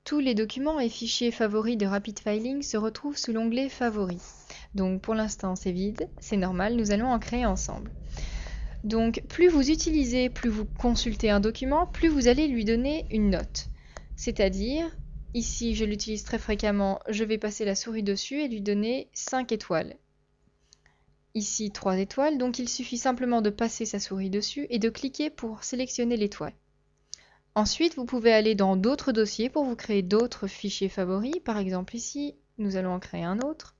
Tous les documents et fichiers favoris de Rapid Filing se retrouvent sous l'onglet Favoris. Donc pour l'instant c'est vide, c'est normal, nous allons en créer ensemble. Donc plus vous utilisez, plus vous consultez un document, plus vous allez lui donner une note. C'est-à-dire, ici je l'utilise très fréquemment, je vais passer la souris dessus et lui donner 5 étoiles. Ici 3 étoiles, donc il suffit simplement de passer sa souris dessus et de cliquer pour sélectionner l'étoile. Ensuite, vous pouvez aller dans d'autres dossiers pour vous créer d'autres fichiers favoris. Par exemple ici, nous allons en créer un autre.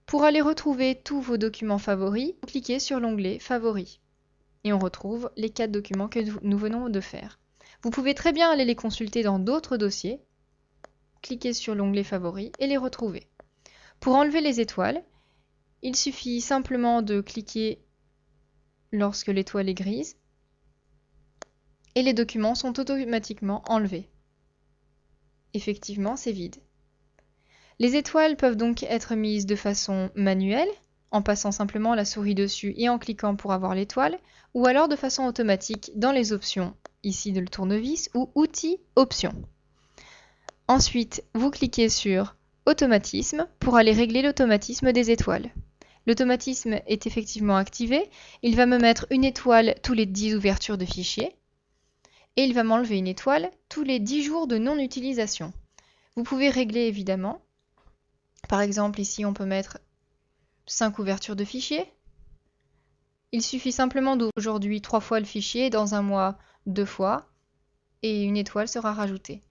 Pour aller retrouver tous vos documents favoris, vous cliquez sur l'onglet Favoris. Et on retrouve les 4 documents que nous venons de faire. Vous pouvez très bien aller les consulter dans d'autres dossiers. Cliquez sur l'onglet Favoris et les retrouver. Pour enlever les étoiles, il suffit simplement de cliquer lorsque l'étoile est grise. Et les documents sont automatiquement enlevés. Effectivement, c'est vide. Les étoiles peuvent donc être mises de façon manuelle, en passant simplement la souris dessus et en cliquant pour avoir l'étoile, ou alors de façon automatique dans les options, ici de le tournevis, ou Outils, Options. Ensuite, vous cliquez sur Automatisme pour aller régler l'automatisme des étoiles. L'automatisme est effectivement activé, il va me mettre une étoile tous les 10 ouvertures de fichiers, et il va m'enlever une étoile tous les 10 jours de non-utilisation. Vous pouvez régler évidemment. Par exemple, ici, on peut mettre 5 ouvertures de fichiers. Il suffit simplement d'ouvrir aujourd'hui 3 fois le fichier, dans un mois 2 fois, et une étoile sera rajoutée.